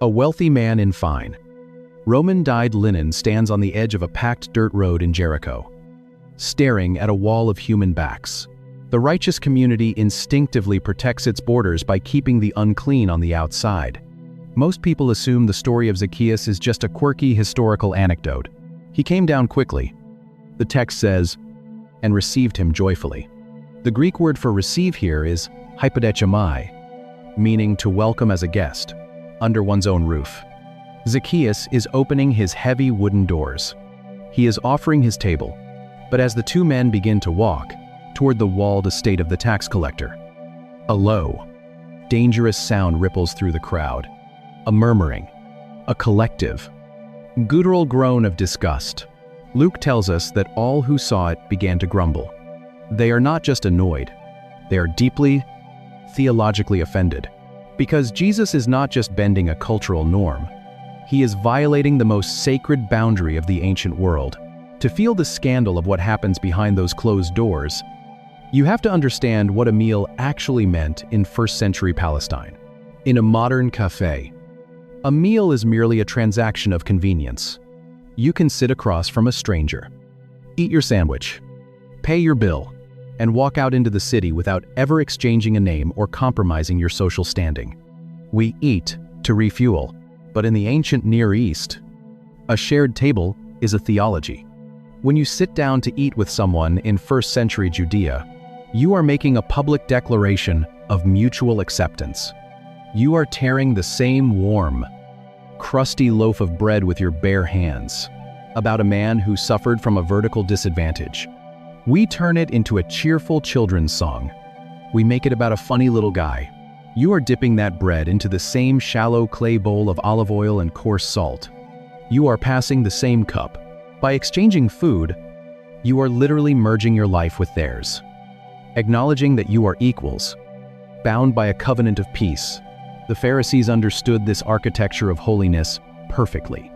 A wealthy man in fine, Roman-dyed linen stands on the edge of a packed dirt road in Jericho, staring at a wall of human backs. The righteous community instinctively protects its borders by keeping the unclean on the outside. Most people assume the story of Zacchaeus is just a quirky historical anecdote. He came down quickly. The text says, and received him joyfully. The Greek word for receive here is hypodechomai, meaning to welcome as a guest, under one's own roof. Zacchaeus is opening his heavy wooden doors. He is offering his table, but as the two men begin to walk toward the walled estate of the tax collector, a low, dangerous sound ripples through the crowd. A murmuring, a collective, guttural groan of disgust. Luke tells us that all who saw it began to grumble. They are not just annoyed, they are deeply, theologically offended. Because Jesus is not just bending a cultural norm, he is violating the most sacred boundary of the ancient world. To feel the scandal of what happens behind those closed doors, you have to understand what a meal actually meant in first-century Palestine. In a modern cafe, a meal is merely a transaction of convenience. You can sit across from a stranger, eat your sandwich, pay your bill, and walk out into the city without ever exchanging a name or compromising your social standing. We eat to refuel, but in the ancient Near East, a shared table is a theology. When you sit down to eat with someone in first-century Judea, you are making a public declaration of mutual acceptance. You are tearing the same warm, crusty loaf of bread with your bare hands, about a man who suffered from a vertical disadvantage. We turn it into a cheerful children's song. We make it about a funny little guy. You are dipping that bread into the same shallow clay bowl of olive oil and coarse salt. You are passing the same cup. By exchanging food, you are literally merging your life with theirs, acknowledging that you are equals, bound by a covenant of peace. The Pharisees understood this architecture of holiness perfectly.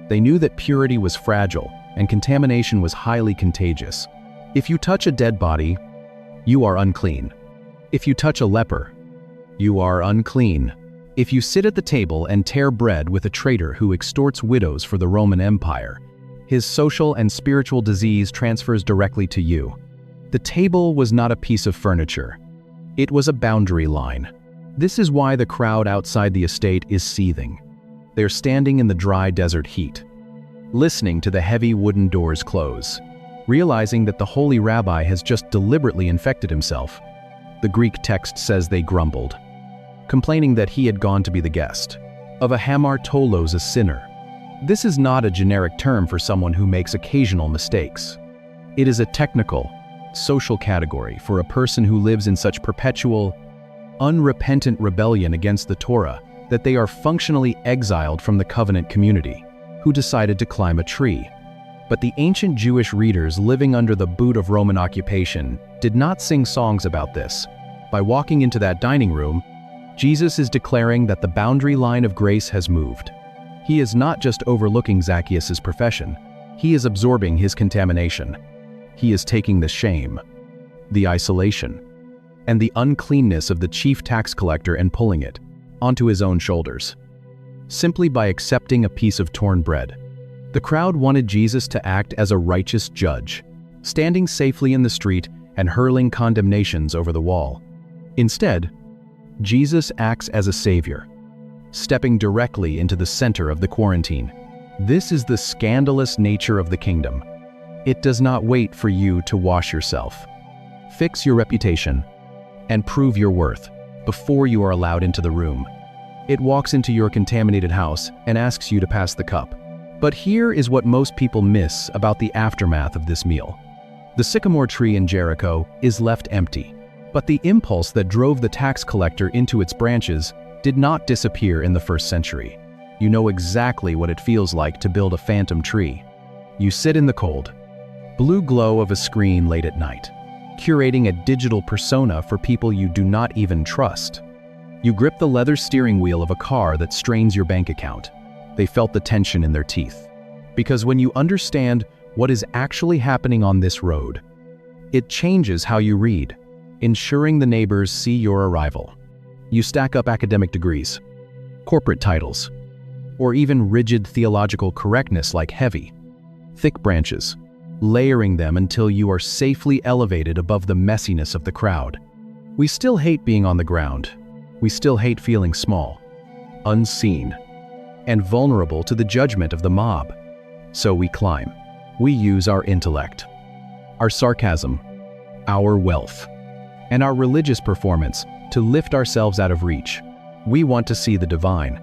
They knew that purity was fragile and contamination was highly contagious. If you touch a dead body, you are unclean. If you touch a leper, you are unclean. If you sit at the table and tear bread with a traitor who extorts widows for the Roman Empire, his social and spiritual disease transfers directly to you. The table was not a piece of furniture. It was a boundary line. This is why the crowd outside the estate is seething. They're standing in the dry desert heat, listening to the heavy wooden doors close, realizing that the holy rabbi has just deliberately infected himself. The Greek text says they grumbled, complaining that he had gone to be the guest of a hamartolos, a sinner. This is not a generic term for someone who makes occasional mistakes. It is a technical, social category for a person who lives in such perpetual, unrepentant rebellion against the Torah that they are functionally exiled from the covenant community, who decided to climb a tree. But the ancient Jewish readers living under the boot of Roman occupation did not sing songs about this. By walking into that dining room, Jesus is declaring that the boundary line of grace has moved. He is not just overlooking Zacchaeus' profession, he is absorbing his contamination. He is taking the shame, the isolation, and the uncleanness of the chief tax collector and pulling it onto his own shoulders, simply by accepting a piece of torn bread. The crowd wanted Jesus to act as a righteous judge, standing safely in the street and hurling condemnations over the wall. Instead, Jesus acts as a savior, stepping directly into the center of the quarantine. This is the scandalous nature of the kingdom. It does not wait for you to wash yourself, fix your reputation, and prove your worth before you are allowed into the room. It walks into your contaminated house and asks you to pass the cup. But here is what most people miss about the aftermath of this meal. The sycamore tree in Jericho is left empty, but the impulse that drove the tax collector into its branches did not disappear in the first century. You know exactly what it feels like to build a phantom tree. You sit in the cold, blue glow of a screen late at night, curating a digital persona for people you do not even trust. You grip the leather steering wheel of a car that strains your bank account. They felt the tension in their teeth. Because when you understand what is actually happening on this road, it changes how you read, ensuring the neighbors see your arrival. You stack up academic degrees, corporate titles, or even rigid theological correctness like heavy, thick branches, layering them until you are safely elevated above the messiness of the crowd. We still hate being on the ground. We still hate feeling small, unseen, and vulnerable to the judgment of the mob. So we climb. We use our intellect, our sarcasm, our wealth, and our religious performance to lift ourselves out of reach. We want to see the divine.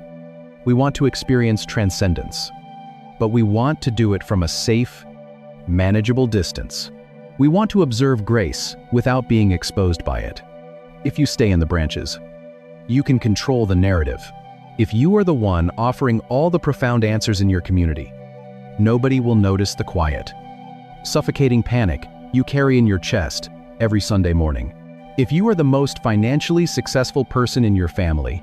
We want to experience transcendence. But we want to do it from a safe, manageable distance. We want to observe grace without being exposed by it. If you stay in the branches, you can control the narrative. If you are the one offering all the profound answers in your community, nobody will notice the quiet, suffocating panic you carry in your chest every Sunday morning. If you are the most financially successful person in your family,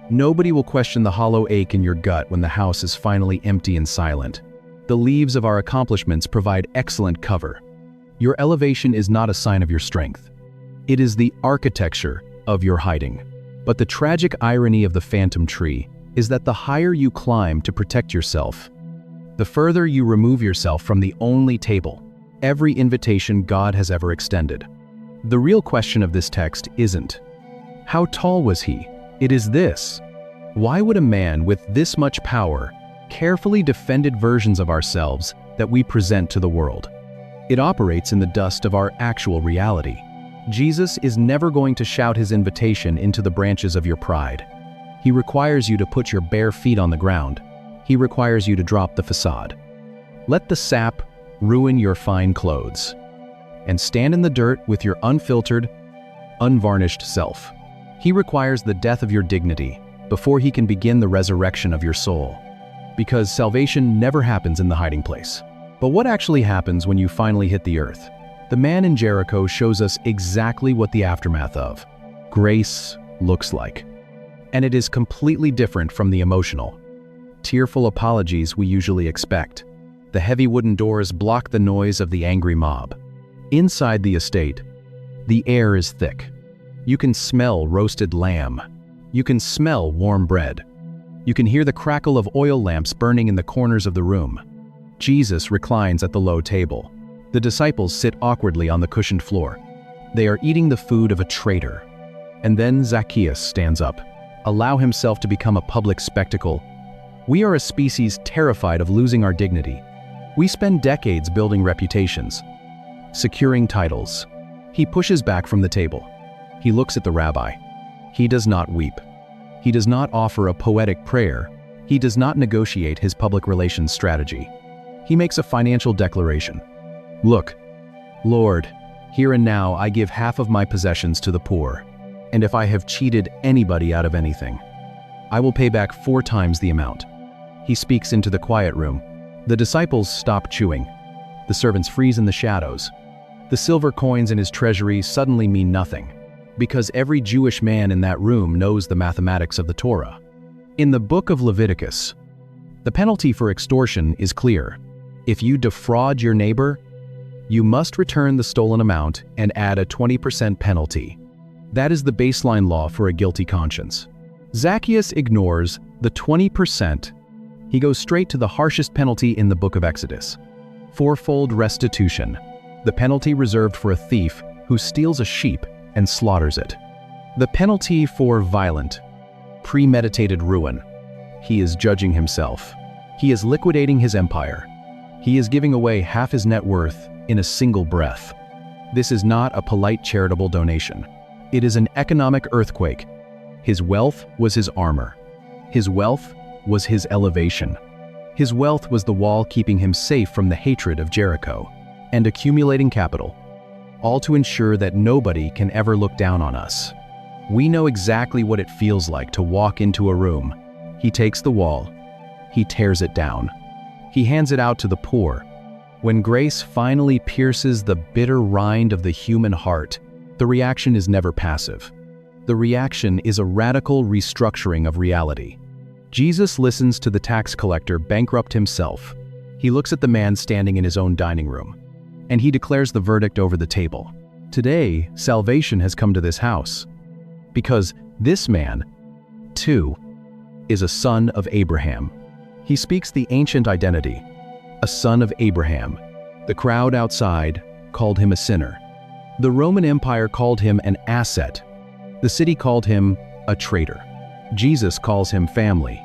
nobody will question the hollow ache in your gut when the house is finally empty and silent. The leaves of our accomplishments provide excellent cover. Your elevation is not a sign of your strength. It is the architecture of your hiding. But the tragic irony of the phantom tree is that the higher you climb to protect yourself, the further you remove yourself from the only table, every invitation God has ever extended. The real question of this text isn't, how tall was he? It is this: why would a man with this much power carefully defended versions of ourselves that we present to the world? It operates in the dust of our actual reality. Jesus is never going to shout his invitation into the branches of your pride. He requires you to put your bare feet on the ground. He requires you to drop the facade. Let the sap ruin your fine clothes, and stand in the dirt with your unfiltered, unvarnished self. He requires the death of your dignity before he can begin the resurrection of your soul. Because salvation never happens in the hiding place. But what actually happens when you finally hit the earth? The man in Jericho shows us exactly what the aftermath of grace looks like. And it is completely different from the emotional, tearful apologies we usually expect. The heavy wooden doors block the noise of the angry mob. Inside the estate, the air is thick. You can smell roasted lamb. You can smell warm bread. You can hear the crackle of oil lamps burning in the corners of the room. Jesus reclines at the low table. The disciples sit awkwardly on the cushioned floor. They are eating the food of a traitor. And then Zacchaeus stands up, allow himself to become a public spectacle. We are a species terrified of losing our dignity. We spend decades building reputations, securing titles. He pushes back from the table. He looks at the rabbi. He does not weep. He does not offer a poetic prayer. He does not negotiate his public relations strategy. He makes a financial declaration. Look, Lord, here and now I give half of my possessions to the poor, and if I have cheated anybody out of anything, I will pay back 4 times the amount. He speaks into the quiet room. The disciples stop chewing. The servants freeze in the shadows. The silver coins in his treasury suddenly mean nothing, because every Jewish man in that room knows the mathematics of the Torah. In the book of Leviticus, the penalty for extortion is clear. If you defraud your neighbor, you must return the stolen amount and add a 20% penalty. That is the baseline law for a guilty conscience. Zacchaeus ignores the 20%. He goes straight to the harshest penalty in the book of Exodus: 4-fold restitution, the penalty reserved for a thief who steals a sheep and slaughters it. The penalty for violent, premeditated ruin. He is judging himself. He is liquidating his empire. He is giving away half his net worth in a single breath. This is not a polite charitable donation. It is an economic earthquake. His wealth was his armor. His wealth was his elevation. His wealth was the wall keeping him safe from the hatred of Jericho, and accumulating capital, all to ensure that nobody can ever look down on us. We know exactly what it feels like to walk into a room. He takes the wall. He tears it down. He hands it out to the poor. When grace finally pierces the bitter rind of the human heart, the reaction is never passive. The reaction is a radical restructuring of reality. Jesus listens to the tax collector bankrupt himself. He looks at the man standing in his own dining room, and he declares the verdict over the table. Today, salvation has come to this house, because this man, too, is a son of Abraham. He speaks the ancient identity, a son of Abraham. The crowd outside called him a sinner. The Roman Empire called him an asset. The city called him a traitor. Jesus calls him family.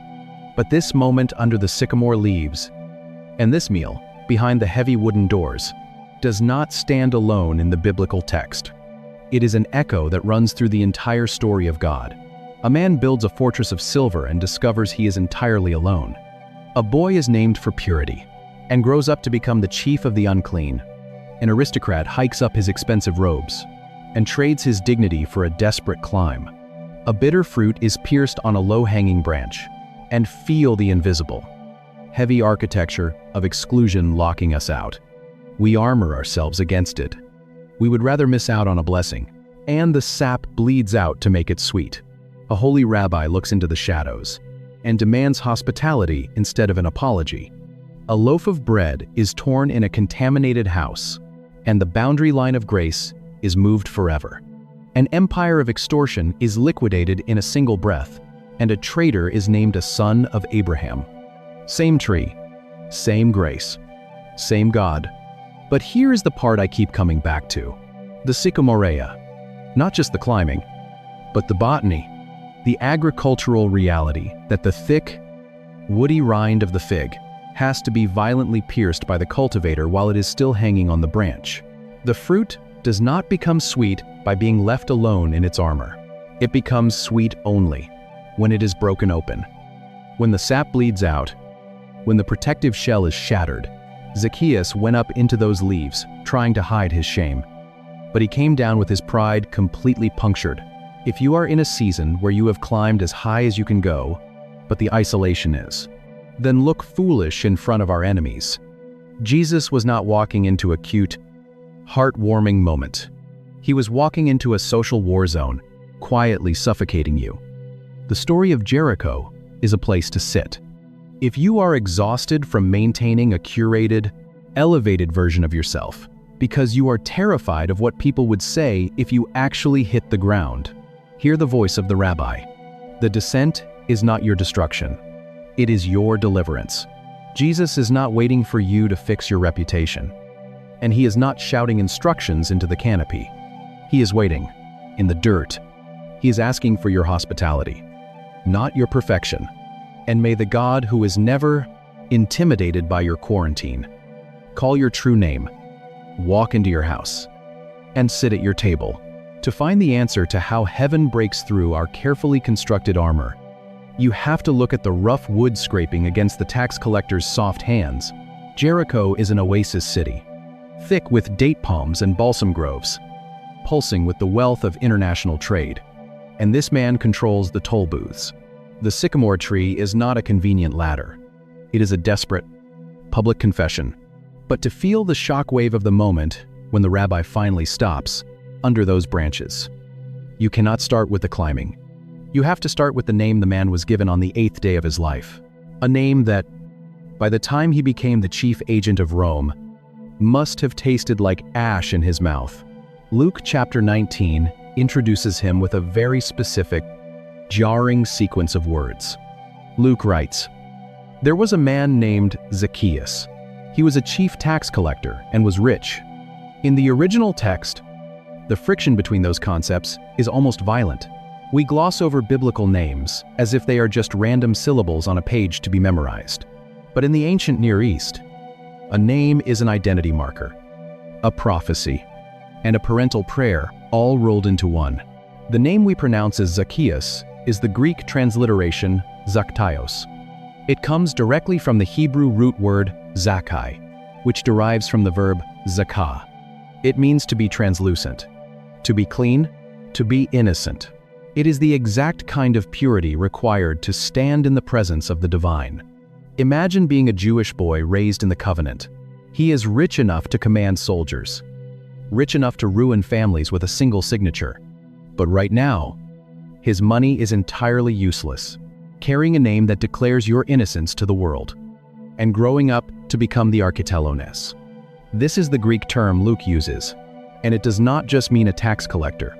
But this moment under the sycamore leaves, and this meal behind the heavy wooden doors, does not stand alone in the biblical text. It is an echo that runs through the entire story of God. A man builds a fortress of silver and discovers he is entirely alone. A boy is named for purity and grows up to become the chief of the unclean. An aristocrat hikes up his expensive robes and trades his dignity for a desperate climb. A bitter fruit is pierced on a low-hanging branch, and feel the invisible. Heavy architecture of exclusion locking us out. We armor ourselves against it. We would rather miss out on a blessing, and the sap bleeds out to make it sweet. A holy rabbi looks into the shadows and demands hospitality instead of an apology. A loaf of bread is torn in a contaminated house, and the boundary line of grace is moved forever. An empire of extortion is liquidated in a single breath, and a traitor is named a son of Abraham. Same tree, same grace, same God. But here is the part I keep coming back to. The Sycamore. Not just the climbing, but the botany, the agricultural reality that the thick, woody rind of the fig has to be violently pierced by the cultivator while it is still hanging on the branch. The fruit does not become sweet by being left alone in its armor. It becomes sweet only when it is broken open. When the sap bleeds out, when the protective shell is shattered, Zacchaeus went up into those leaves, trying to hide his shame. But he came down with his pride completely punctured. If you are in a season where you have climbed as high as you can go, but the isolation is, then look foolish in front of our enemies. Jesus was not walking into a cute, heartwarming moment. He was walking into a social war zone, quietly suffocating you. The story of Jericho is a place to sit. If you are exhausted from maintaining a curated, elevated version of yourself, because you are terrified of what people would say if you actually hit the ground, hear the voice of the rabbi. The descent is not your destruction. It is your deliverance. Jesus is not waiting for you to fix your reputation, and he is not shouting instructions into the canopy. He is waiting, in the dirt. He is asking for your hospitality, not your perfection. And may the God who is never intimidated by your quarantine call your true name, walk into your house, and sit at your table. To find the answer to how heaven breaks through our carefully constructed armor, you have to look at the rough wood scraping against the tax collector's soft hands. Jericho is an oasis city, thick with date palms and balsam groves, pulsing with the wealth of international trade. And this man controls the toll booths. The sycamore tree is not a convenient ladder. It is a desperate, public confession. But to feel the shockwave of the moment when the rabbi finally stops under those branches, you cannot start with the climbing. You have to start with the name the man was given on the 8th day of his life. A name that, by the time he became the chief agent of Rome, must have tasted like ash in his mouth. Luke chapter 19 introduces him with a very specific, jarring sequence of words. Luke writes, "There was a man named Zacchaeus. He was a chief tax collector and was rich." In the original text, the friction between those concepts is almost violent. We gloss over biblical names as if they are just random syllables on a page to be memorized. But in the ancient Near East, a name is an identity marker, a prophecy, and a parental prayer all rolled into one. The name we pronounce as Zacchaeus is the Greek transliteration Zacchaeus. It comes directly from the Hebrew root word Zacchae, which derives from the verb zakah. It means to be translucent, to be clean, to be innocent. It is the exact kind of purity required to stand in the presence of the divine. Imagine being a Jewish boy raised in the covenant. He is rich enough to command soldiers, rich enough to ruin families with a single signature. But right now, his money is entirely useless, carrying a name that declares your innocence to the world, and growing up to become the architelones. This is the Greek term Luke uses, and it does not just mean a tax collector.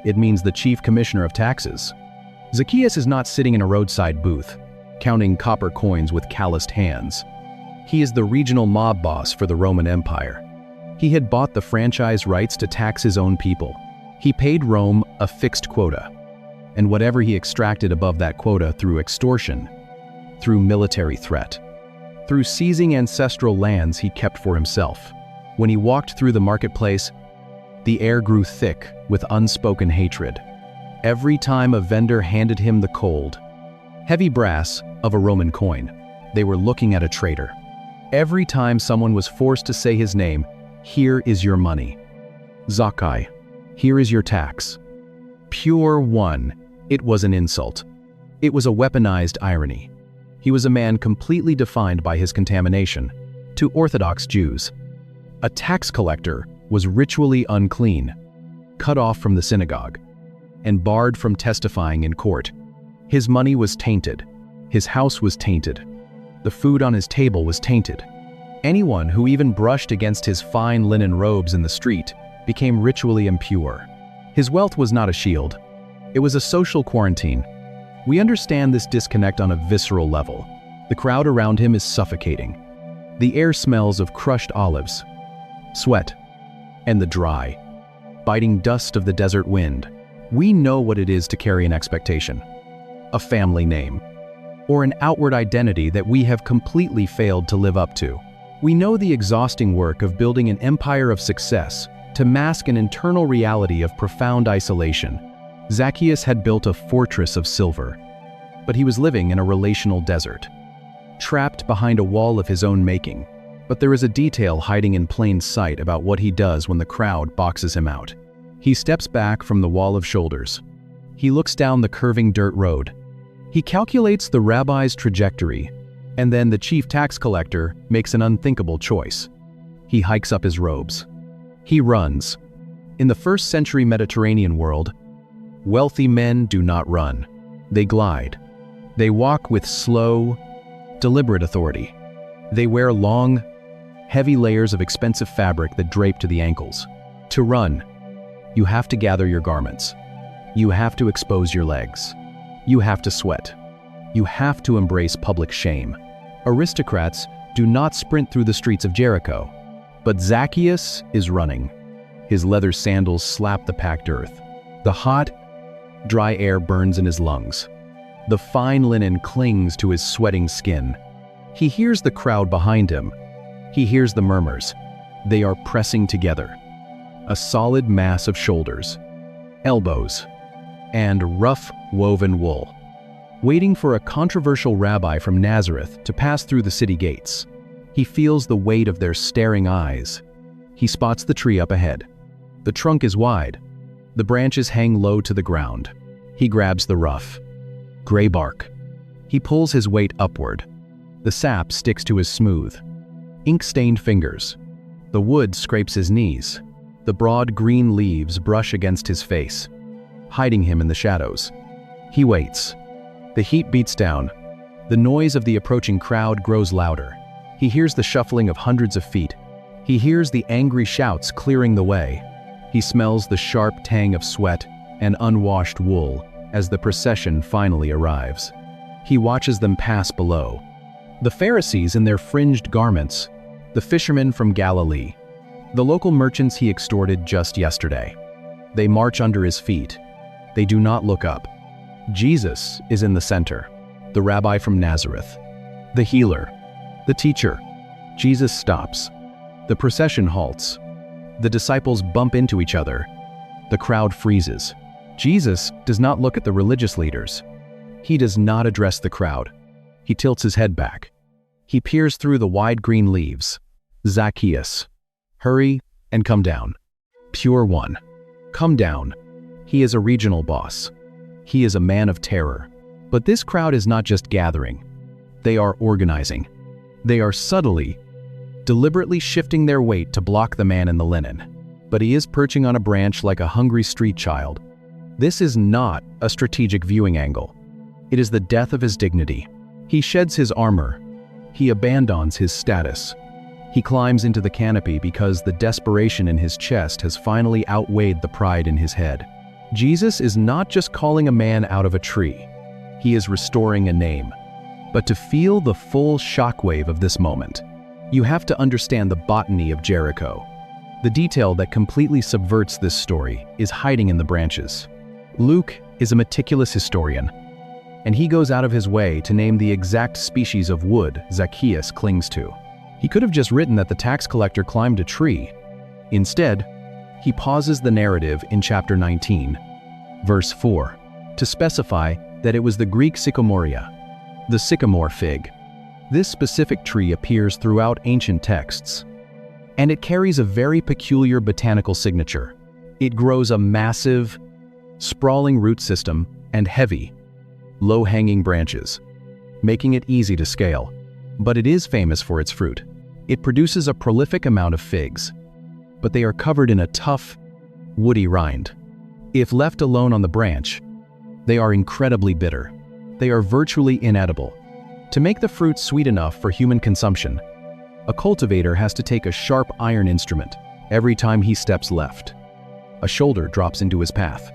It means the chief commissioner of taxes. Zacchaeus is not sitting in a roadside booth, counting copper coins with calloused hands. He is the regional mob boss for the Roman Empire. He had bought the franchise rights to tax his own people. He paid Rome a fixed quota, and whatever he extracted above that quota through extortion, through military threat, through seizing ancestral lands he kept for himself. When he walked through the marketplace, the air grew thick with unspoken hatred. Every time a vendor handed him the cold, heavy brass of a Roman coin, they were looking at a traitor. Every time someone was forced to say his name, "Here is your money. Zacchaeus, here is your tax." Pure one, it was an insult. It was a weaponized irony. He was a man completely defined by his contamination. To Orthodox Jews, a tax collector was ritually unclean, cut off from the synagogue, and barred from testifying in court. His money was tainted. His house was tainted. The food on his table was tainted. Anyone who even brushed against his fine linen robes in the street became ritually impure. His wealth was not a shield. It was a social quarantine. We understand this disconnect on a visceral level. The crowd around him is suffocating. The air smells of crushed olives, sweat, and the dry, biting dust of the desert wind. We know what it is to carry an expectation, a family name, or an outward identity that we have completely failed to live up to. We know the exhausting work of building an empire of success to mask an internal reality of profound isolation. Zacchaeus had built a fortress of silver, but he was living in a relational desert, trapped behind a wall of his own making. But there is a detail hiding in plain sight about what he does when the crowd boxes him out. He steps back from the wall of shoulders. He looks down the curving dirt road. He calculates the rabbi's trajectory, and then the chief tax collector makes an unthinkable choice. He hikes up his robes. He runs. In the first-century Mediterranean world, wealthy men do not run. They glide. They walk with slow, deliberate authority. They wear long, heavy layers of expensive fabric that drape to the ankles. To run, you have to gather your garments. You have to expose your legs. You have to sweat. You have to embrace public shame. Aristocrats do not sprint through the streets of Jericho, but Zacchaeus is running. His leather sandals slap the packed earth. The hot, dry air burns in his lungs. The fine linen clings to his sweating skin. He hears the crowd behind him. He hears the murmurs. They are pressing together. A solid mass of shoulders, elbows, and rough woven wool, waiting for a controversial rabbi from Nazareth to pass through the city gates. He feels the weight of their staring eyes. He spots the tree up ahead. The trunk is wide. The branches hang low to the ground. He grabs the rough, gray bark. He pulls his weight upward. The sap sticks to his smooth, ink-stained fingers. The wood scrapes his knees. The broad green leaves brush against his face, hiding him in the shadows. He waits. The heat beats down. The noise of the approaching crowd grows louder. He hears the shuffling of hundreds of feet. He hears the angry shouts clearing the way. He smells the sharp tang of sweat and unwashed wool as the procession finally arrives. He watches them pass below. The Pharisees in their fringed garments, the fishermen from Galilee, the local merchants he extorted just yesterday. They march under his feet. They do not look up. Jesus is in the center, the rabbi from Nazareth, the healer, the teacher. Jesus stops. The procession halts. The disciples bump into each other. The crowd freezes. Jesus does not look at the religious leaders. He does not address the crowd. He tilts his head back. He peers through the wide green leaves. Zacchaeus, hurry and come down. Pure one, come down. He is a regional boss. He is a man of terror. But this crowd is not just gathering. They are organizing. They are subtly, deliberately shifting their weight to block the man in the linen. But he is perching on a branch like a hungry street child. This is not a strategic viewing angle. It is the death of his dignity. He sheds his armor. He abandons his status. He climbs into the canopy because the desperation in his chest has finally outweighed the pride in his head. Jesus is not just calling a man out of a tree. He is restoring a name. But to feel the full shockwave of this moment, you have to understand the botany of Jericho. The detail that completely subverts this story is hiding in the branches. Luke is a meticulous historian, and he goes out of his way to name the exact species of wood Zacchaeus clings to. He could have just written that the tax collector climbed a tree. Instead, he pauses the narrative in chapter 19, verse 4, to specify that it was the Greek Sycamorea, the sycamore fig. This specific tree appears throughout ancient texts, and it carries a very peculiar botanical signature. It grows a massive, sprawling root system and heavy, low-hanging branches, making it easy to scale. But it is famous for its fruit. It produces a prolific amount of figs, but they are covered in a tough, woody rind. If left alone on the branch, they are incredibly bitter. They are virtually inedible. To make the fruit sweet enough for human consumption, a cultivator has to take a sharp iron instrument every time he steps left. A shoulder drops into his path.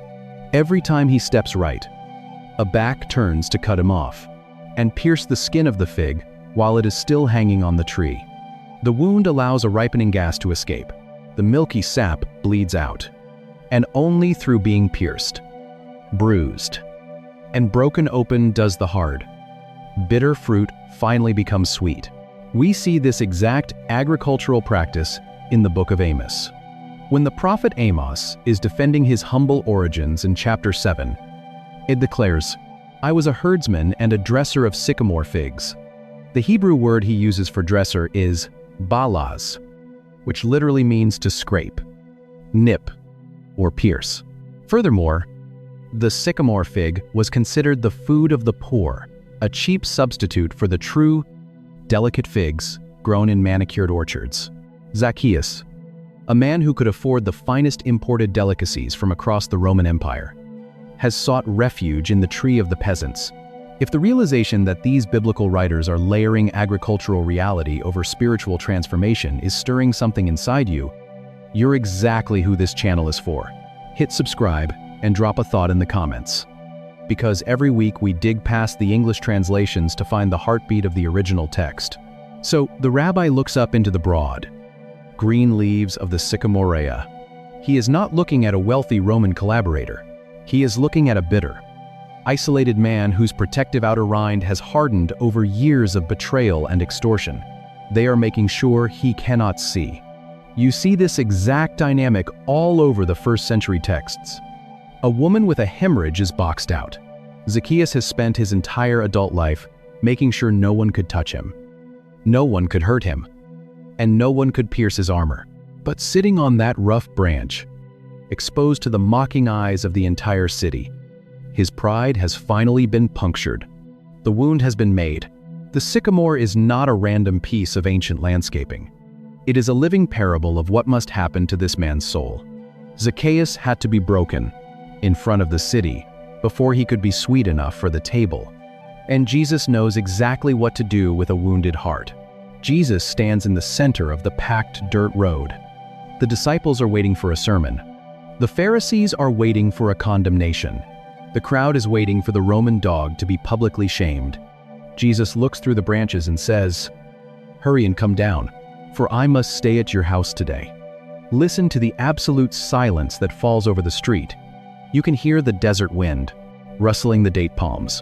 Every time he steps right, a back turns to cut him off and pierce the skin of the fig while it is still hanging on the tree. The wound allows a ripening gas to escape. The milky sap bleeds out, and only through being pierced, bruised, and broken open does the hard, bitter fruit finally become sweet. We see this exact agricultural practice in the book of Amos. When the prophet Amos is defending his humble origins in chapter 7, it declares, "I was a herdsman and a dresser of sycamore figs." The Hebrew word he uses for dresser is balaz, which literally means to scrape, nip, or pierce. Furthermore, the sycamore fig was considered the food of the poor, a cheap substitute for the true, delicate figs grown in manicured orchards. Zacchaeus, a man who could afford the finest imported delicacies from across the Roman Empire, has sought refuge in the tree of the peasants. If the realization that these biblical writers are layering agricultural reality over spiritual transformation is stirring something inside you, you're exactly who this channel is for. Hit subscribe and drop a thought in the comments. Because every week we dig past the English translations to find the heartbeat of the original text. So the rabbi looks up into the broad, green leaves of the Sycamorea. He is not looking at a wealthy Roman collaborator. He is looking at a bitter, isolated man whose protective outer rind has hardened over years of betrayal and extortion. They are making sure he cannot see. You see this exact dynamic all over the first-century texts. A woman with a hemorrhage is boxed out. Zacchaeus has spent his entire adult life making sure no one could touch him. No one could hurt him, and no one could pierce his armor. But sitting on that rough branch, exposed to the mocking eyes of the entire city, his pride has finally been punctured. The wound has been made. The sycamore is not a random piece of ancient landscaping. It is a living parable of what must happen to this man's soul. Zacchaeus had to be broken in front of the city before he could be sweet enough for the table. And Jesus knows exactly what to do with a wounded heart. Jesus stands in the center of the packed dirt road. The disciples are waiting for a sermon. The Pharisees are waiting for a condemnation. The crowd is waiting for the Roman dog to be publicly shamed. Jesus looks through the branches and says, "Hurry and come down, for I must stay at your house today." Listen to the absolute silence that falls over the street. You can hear the desert wind, rustling the date palms.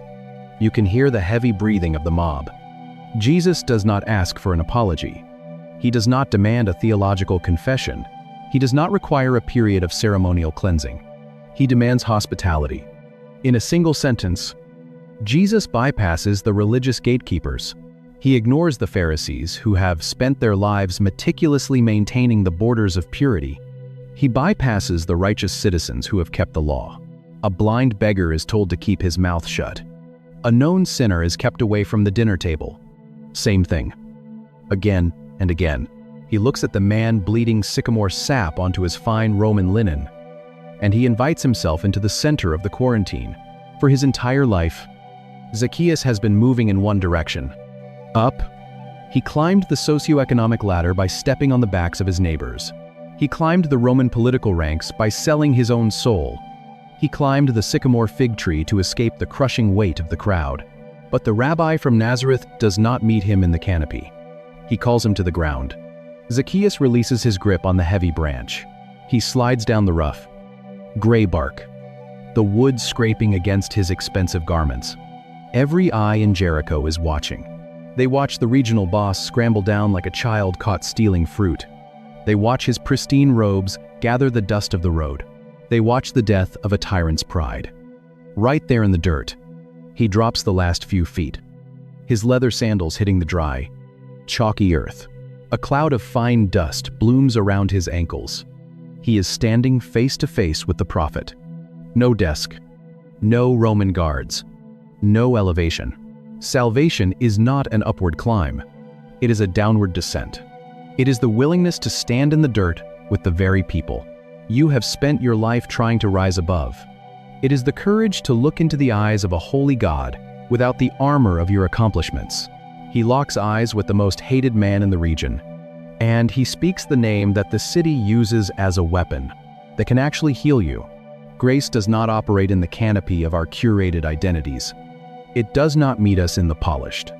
You can hear the heavy breathing of the mob. Jesus does not ask for an apology. He does not demand a theological confession. He does not require a period of ceremonial cleansing. He demands hospitality. In a single sentence, Jesus bypasses the religious gatekeepers. He ignores the Pharisees, who have spent their lives meticulously maintaining the borders of purity. He bypasses the righteous citizens who have kept the law. A blind beggar is told to keep his mouth shut. A known sinner is kept away from the dinner table. Same thing. Again and again. He looks at the man bleeding sycamore sap onto his fine Roman linen, and he invites himself into the center of the quarantine. For his entire life, Zacchaeus has been moving in one direction, up. He climbed the socioeconomic ladder by stepping on the backs of his neighbors. He climbed the Roman political ranks by selling his own soul. He climbed the sycamore fig tree to escape the crushing weight of the crowd. But the rabbi from Nazareth does not meet him in the canopy. He calls him to the ground. Zacchaeus releases his grip on the heavy branch. He slides down the rough, gray bark, the wood scraping against his expensive garments. Every eye in Jericho is watching. They watch the regional boss scramble down like a child caught stealing fruit. They watch his pristine robes gather the dust of the road. They watch the death of a tyrant's pride. Right there in the dirt, he drops the last few feet, his leather sandals hitting the dry, chalky earth. A cloud of fine dust blooms around his ankles. He is standing face to face with the prophet. No desk, no Roman guards, no elevation. Salvation is not an upward climb. It is a downward descent. It is the willingness to stand in the dirt with the very people you have spent your life trying to rise above. It is the courage to look into the eyes of a holy God without the armor of your accomplishments. He locks eyes with the most hated man in the region, and he speaks the name that the city uses as a weapon that can actually heal you. Grace does not operate in the canopy of our curated identities. It does not meet us in the polished,